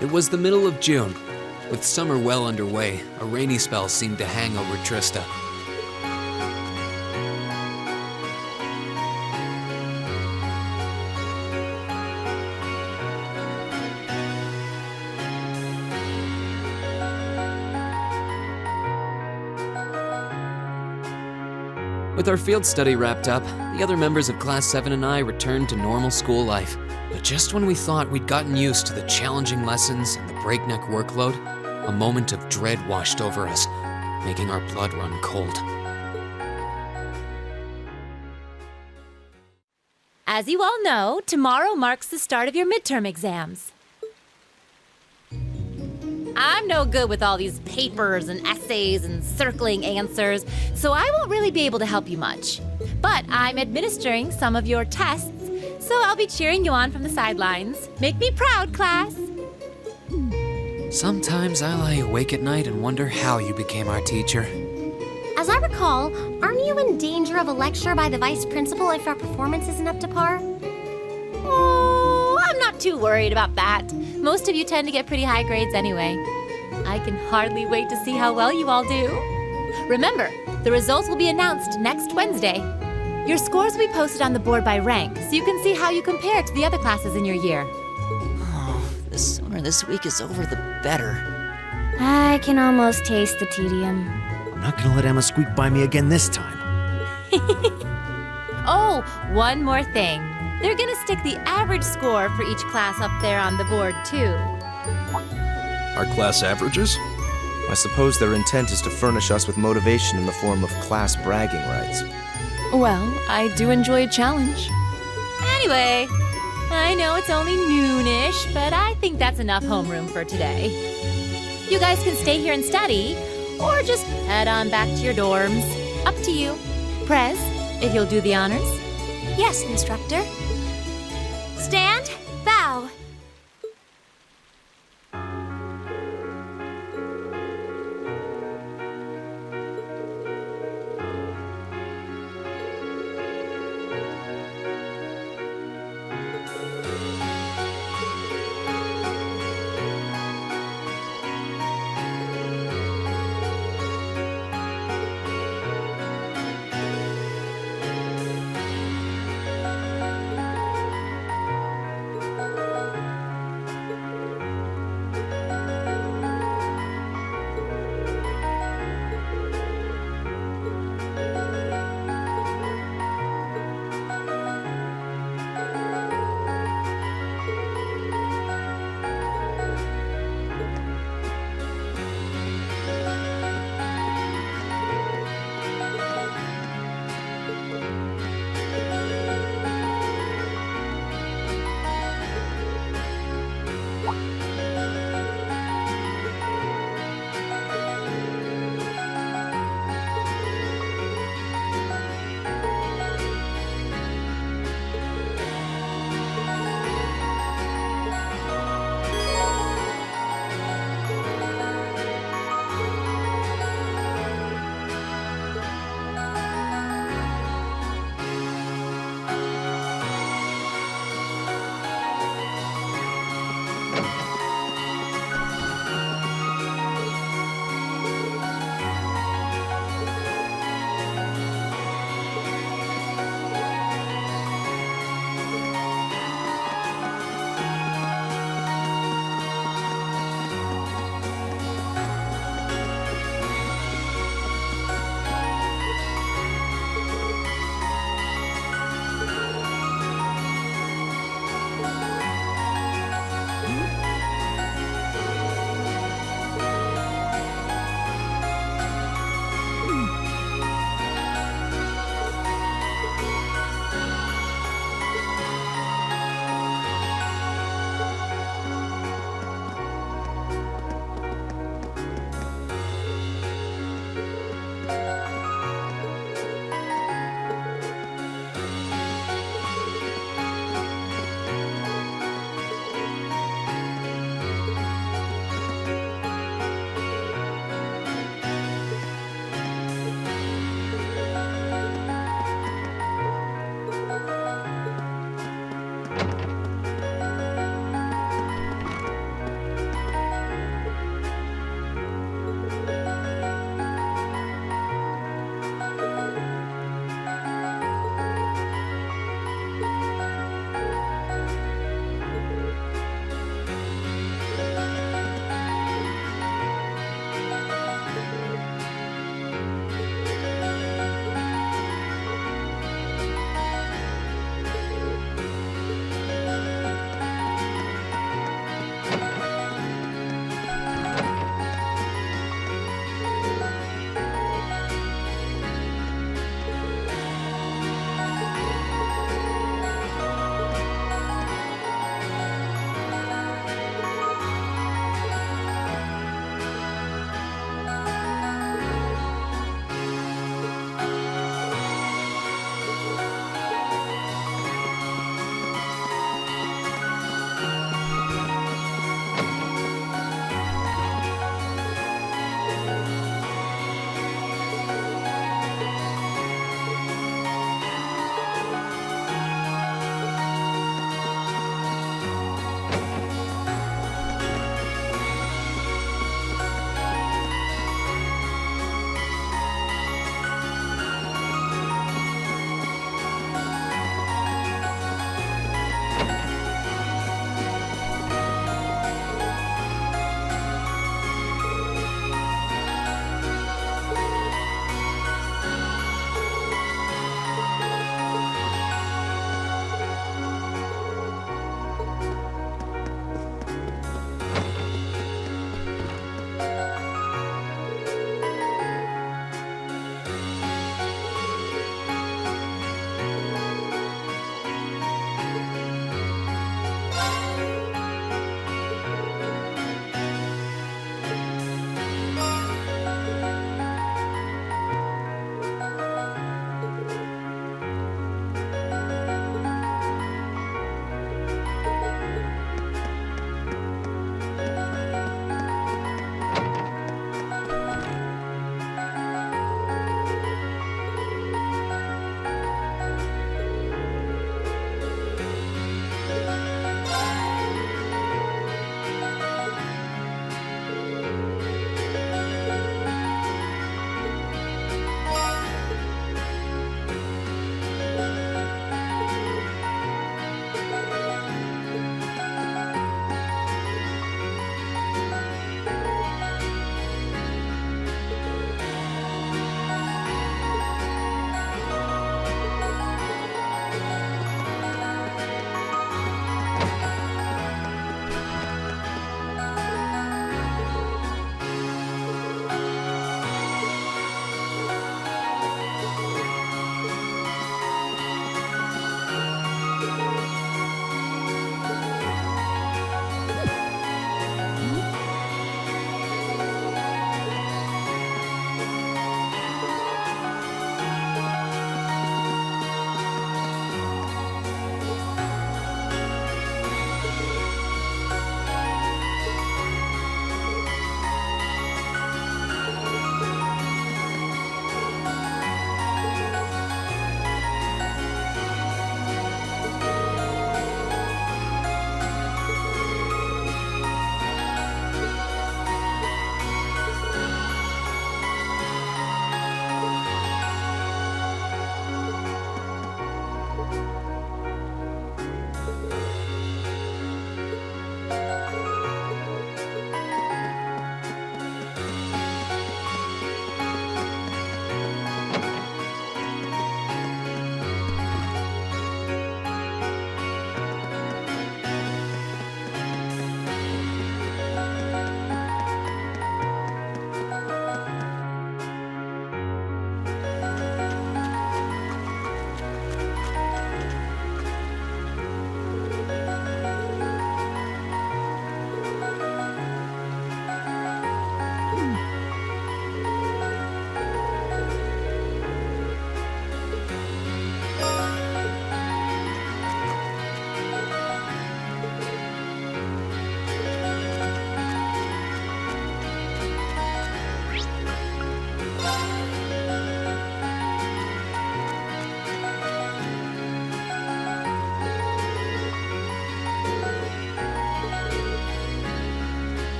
It was the middle of June. With summer well underway, a rainy spell seemed to hang over Trista. With our field study wrapped up, the other members of Class 7 and I returned to normal school life. But just when we thought we'd gotten used to the challenging lessons and the breakneck workload, a moment of dread washed over us, making our blood run cold. As you all know, tomorrow marks the start of your midterm exams. I'm no good with all these papers and essays and circling answers, so I won't really be able to help you much. But I'm administering some of your tests, so I'll be cheering you on from the sidelines. Make me proud, class! Sometimes I lie awake at night and wonder how you became our teacher. As I recall, aren't you in danger of a lecture by the vice principal if our performance isn't up to par? Oh, I'm not too worried about that. Most of you tend to get pretty high grades anyway. I can hardly wait to see how well you all do. Remember, the results will be announced next Wednesday. Your scores will be posted on the board by rank, so you can see how you compare to the other classes in your year. Oh, the sooner this week is over, the better. I can almost taste the tedium. I'm not gonna let Emma squeak by me again this time. Oh, one more thing. They're gonna stick the average score for each class up there on the board, too. Our class averages? I suppose their intent is to furnish us with motivation in the form of class bragging rights. Well, I do enjoy a challenge. Anyway, I know it's only noonish, but I think that's enough homeroom for today. You guys can stay here and study, or just head on back to your dorms. Up to you. Prez, if you'll do the honors. Yes, instructor. Stand, bow.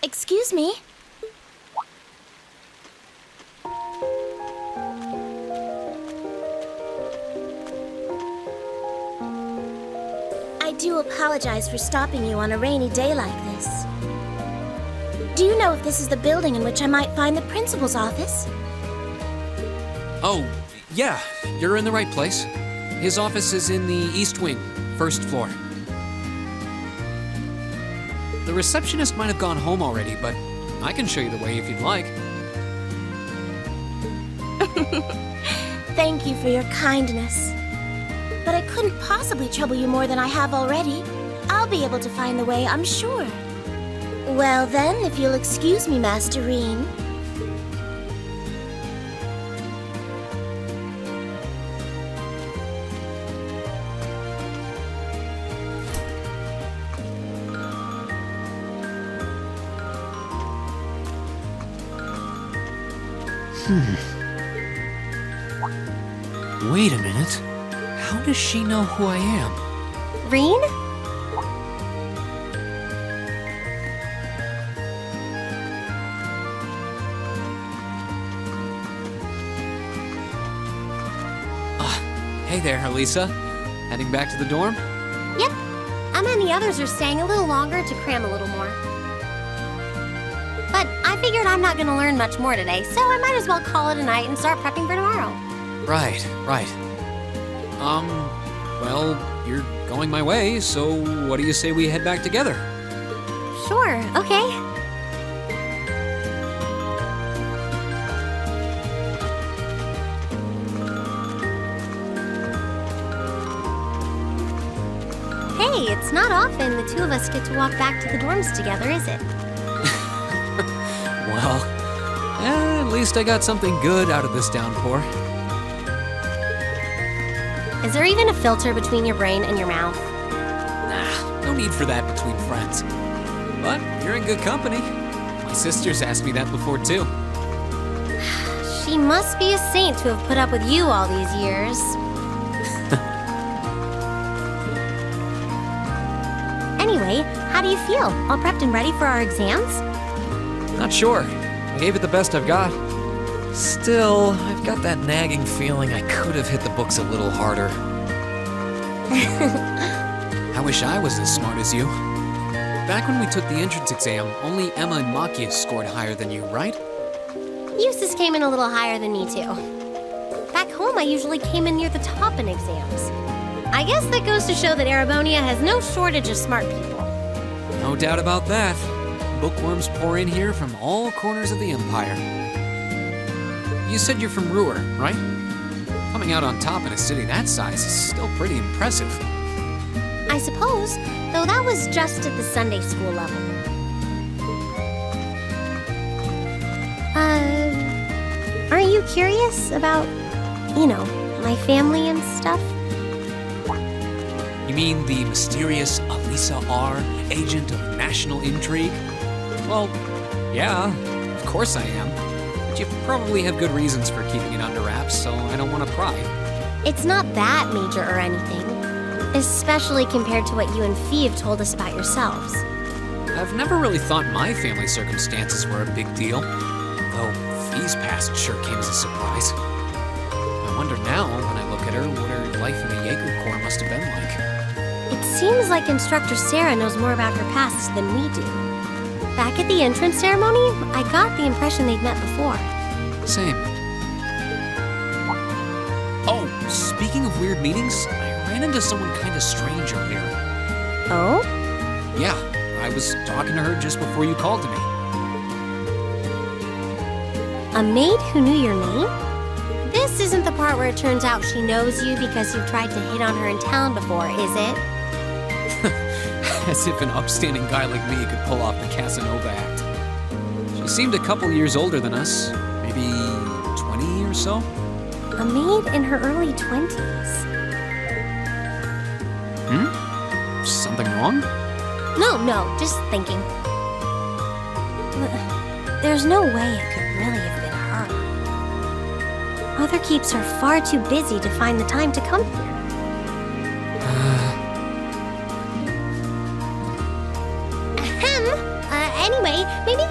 Excuse me? I do apologize for stopping you on a rainy day like this. Do you know if this is the building in which I might find the principal's office? Oh, yeah, you're in the right place. His office is in the East Wing, first floor. The receptionist might have gone home already, but I can show you the way if you'd like. Thank you for your kindness. But I couldn't possibly trouble you more than I have already. I'll be able to find the way, I'm sure. Well then, if you'll excuse me, Master Reen. Wait a minute. How does she know who I am? Reen? Hey there, Elisa. Heading back to the dorm? Yep. Emma and the others are staying a little longer to cram a little more. But I figured I'm not gonna learn much more today, so I might as well call it a night and start prepping for tomorrow. Right. Well, you're going my way, so what do you say we head back together? Sure, okay. Hey, it's not often the two of us get to walk back to the dorms together, is it? Well, at least I got something good out of this downpour. Is there even a filter between your brain and your mouth? Nah, no need for that between friends. But you're in good company. My sister's asked me that before, too. She must be a saint to have put up with you all these years. Anyway, how do you feel? All prepped and ready for our exams? Not sure. I gave it the best I've got. Still, I've got that nagging feeling I could have hit the books a little harder. I wish I was as smart as you. Back when we took the entrance exam, only Emma and Makia scored higher than you, right? Eustace came in a little higher than me, too. Back home, I usually came in near the top in exams. I guess that goes to show that Arabonia has no shortage of smart people. No doubt about that. Bookworms pour in here from all corners of the Empire. You said you're from Ruhr, right? Coming out on top in a city that size is still pretty impressive. I suppose, though that was just at the Sunday school level. Aren't you curious about, my family and stuff? You mean the mysterious Elisa R., agent of national intrigue? Well, yeah, of course I am. But you probably have good reasons for keeping it under wraps, so I don't want to pry. It's not that major or anything. Especially compared to what you and Fee have told us about yourselves. I've never really thought my family circumstances were a big deal, though Fee's past sure came as a surprise. I wonder now, when I look at her, what her life in the Jaeger Corps must have been like. It seems like Instructor Sarah knows more about her past than we do. Back at the entrance ceremony, I got the impression they'd met before. Same. Oh, speaking of weird meetings, I ran into someone kind of strange earlier. Oh? Yeah, I was talking to her just before you called to me. A maid who knew your name? This isn't the part where it turns out she knows you because you've tried to hit on her in town before, is it? As if an upstanding guy like me could pull off the Casanova act. She seemed a couple years older than us, maybe 20 or so. A maid in her early 20s. Something wrong? No, just thinking. There's no way it could really have been her. Mother keeps her far too busy to find the time to come here. Anyway, maybe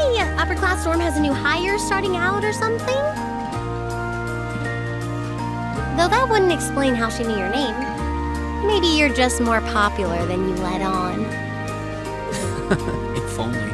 class dorm has a new hire starting out or something? Though that wouldn't explain how she knew your name. Maybe you're just more popular than you let on. If only.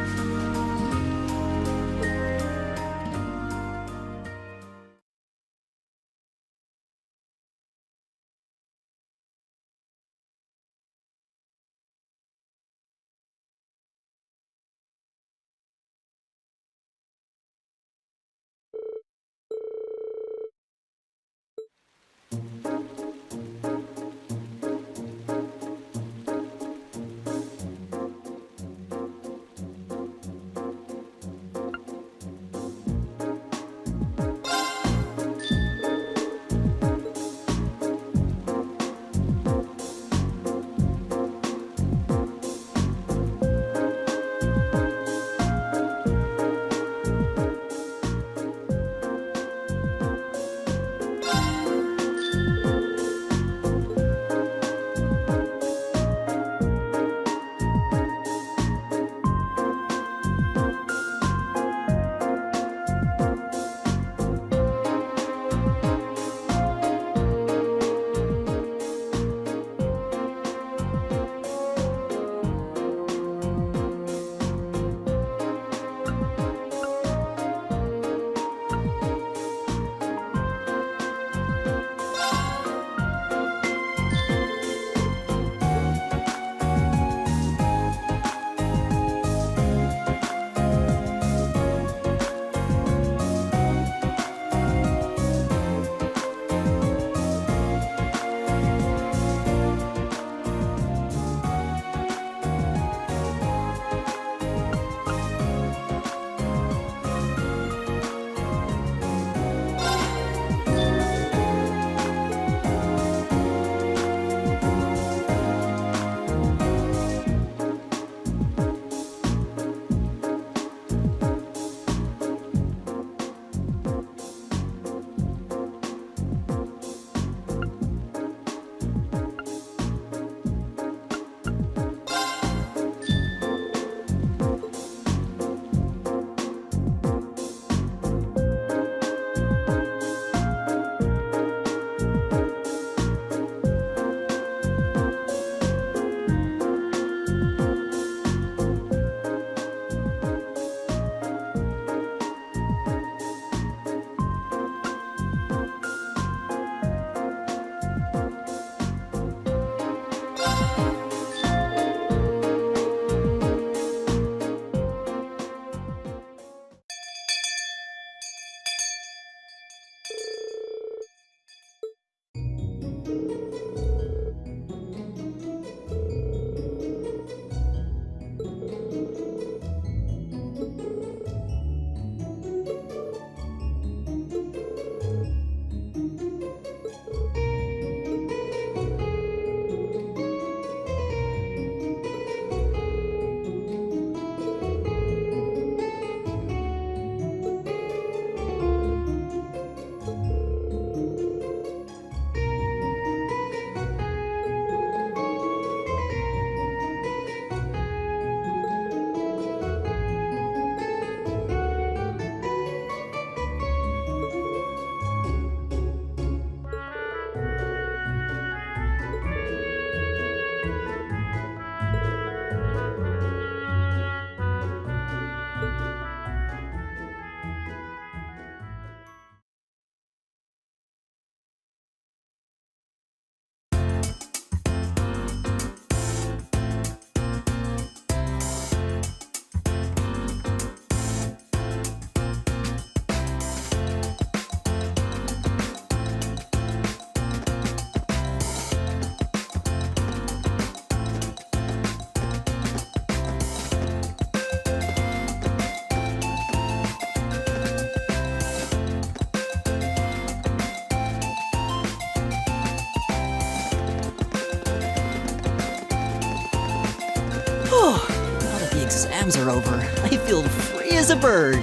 Now that the exams are over, I feel free as a bird.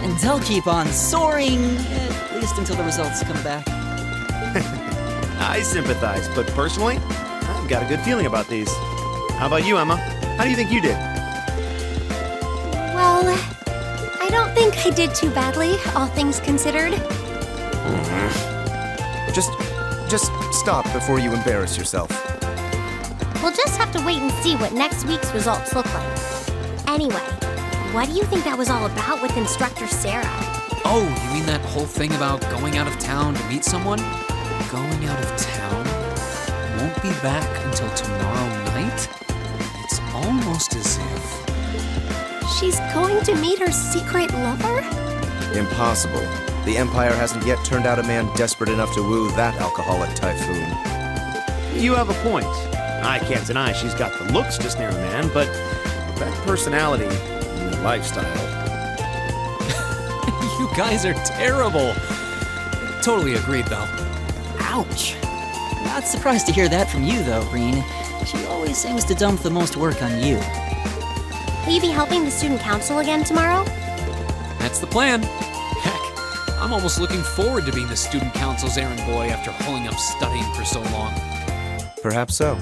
And I'll keep on soaring, at least until the results come back. I sympathize, but personally, I've got a good feeling about these. How about you, Emma? How do you think you did? Well, I don't think I did too badly, all things considered. Just stop before you embarrass yourself. We'll just have to wait and see what next week's results look like. Anyway, what do you think that was all about with Instructor Sarah? Oh, you mean that whole thing about going out of town to meet someone? Going out of town? Won't be back until tomorrow night? It's almost as if... She's going to meet her secret lover? Impossible. The Empire hasn't yet turned out a man desperate enough to woo that alcoholic typhoon. You have a point. I can't deny she's got the looks to snare a man, but that personality and the lifestyle. You guys are terrible. Totally agreed, though. Ouch. Not surprised to hear that from you, though, Green. She always seems to dump the most work on you. Will you be helping the student council again tomorrow? That's the plan. Heck, I'm almost looking forward to being the student council's errand boy after holding up studying for so long. Perhaps so.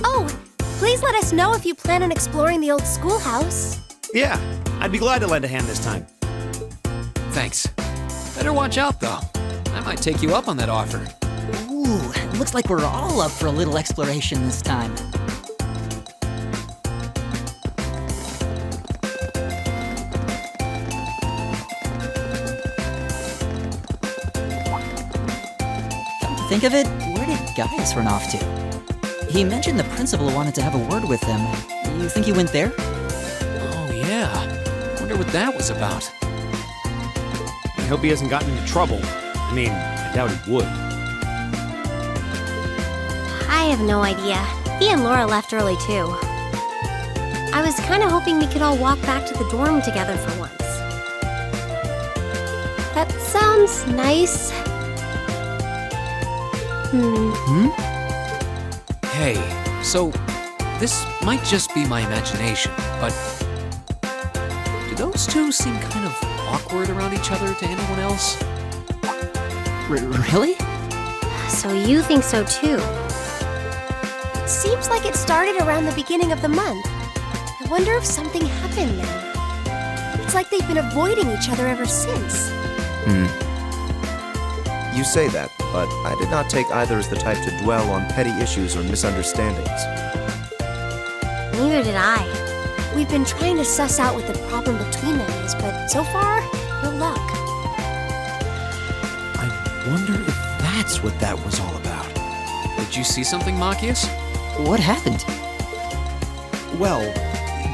Oh, please let us know if you plan on exploring the old schoolhouse. Yeah, I'd be glad to lend a hand this time. Thanks. Better watch out, though. I might take you up on that offer. Ooh, looks like we're all up for a little exploration this time. Come to think of it, where did Gaius run off to? He mentioned the principal wanted to have a word with him. You think he went there? Oh, yeah. Wonder what that was about. I hope he hasn't gotten into trouble. I mean, I doubt he would. I have no idea. He and Laura left early too. I was kind of hoping we could all walk back to the dorm together for once. That sounds nice. Hey, so this might just be my imagination, but do those two seem kind of awkward around each other to anyone else? Really? So you think so too? Seems like it started around the beginning of the month. I wonder if something happened then. It's like they've been avoiding each other ever since. You say that, but I did not take either as the type to dwell on petty issues or misunderstandings. Neither did I. We've been trying to suss out what the problem between them is, but so far, no luck. I wonder if that's what that was all about. Did you see something, Machias? What happened? Well,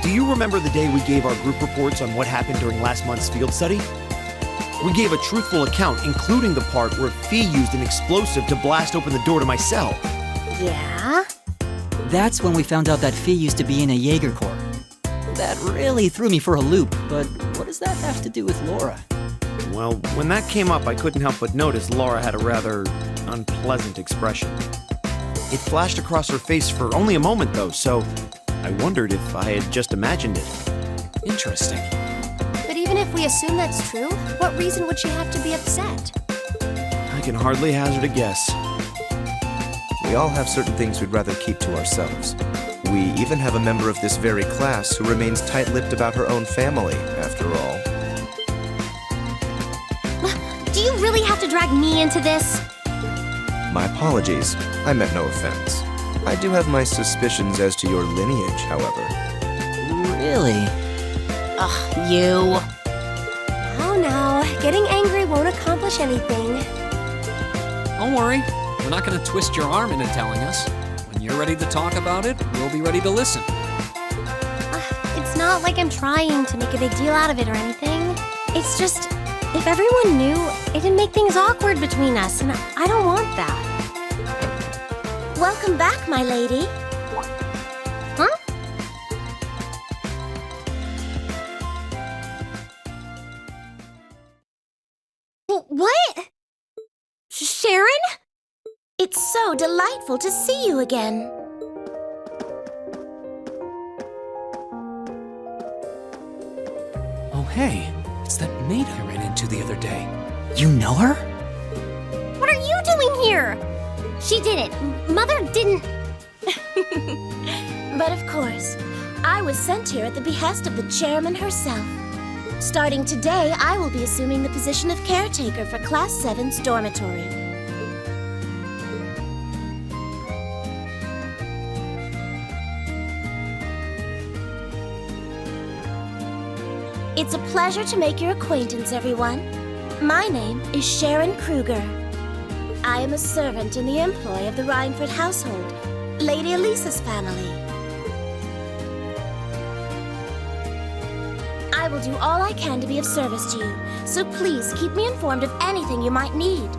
do you remember the day we gave our group reports on what happened during last month's field study? We gave a truthful account, including the part where Fee used an explosive to blast open the door to my cell. Yeah? That's when we found out that Fee used to be in a Jaeger Corps. That really threw me for a loop, but what does that have to do with Laura? Well, when that came up, I couldn't help but notice Laura had a rather unpleasant expression. It flashed across her face for only a moment, though, so I wondered if I had just imagined it. Interesting. But even if we assume that's true, what reason would she have to be upset? I can hardly hazard a guess. We all have certain things we'd rather keep to ourselves. We even have a member of this very class who remains tight-lipped about her own family, after all. Do you really have to drag me into this? My apologies. I meant no offense. I do have my suspicions as to your lineage, however. Really? Ugh, you. Now, getting angry won't accomplish anything. Don't worry. We're not going to twist your arm into telling us. When you're ready to talk about it, we'll be ready to listen. It's not like I'm trying to make a big deal out of it or anything. It's just, if everyone knew, it'd make things awkward between us, and I don't want that. Welcome back, my lady. Huh? What? Sharon? It's so delightful to see you again. Oh, hey. It's that maid I ran into the other day. You know her? What are you doing here? She didn't. Mother didn't. But of course, I was sent here at the behest of the chairman herself. Starting today, I will be assuming the position of caretaker for Class 7's dormitory. It's a pleasure to make your acquaintance, everyone. My name is Sharon Kruger. I am a servant in the employ of the Rhineford household, Lady Elisa's family. I will do all I can to be of service to you, so please keep me informed of anything you might need.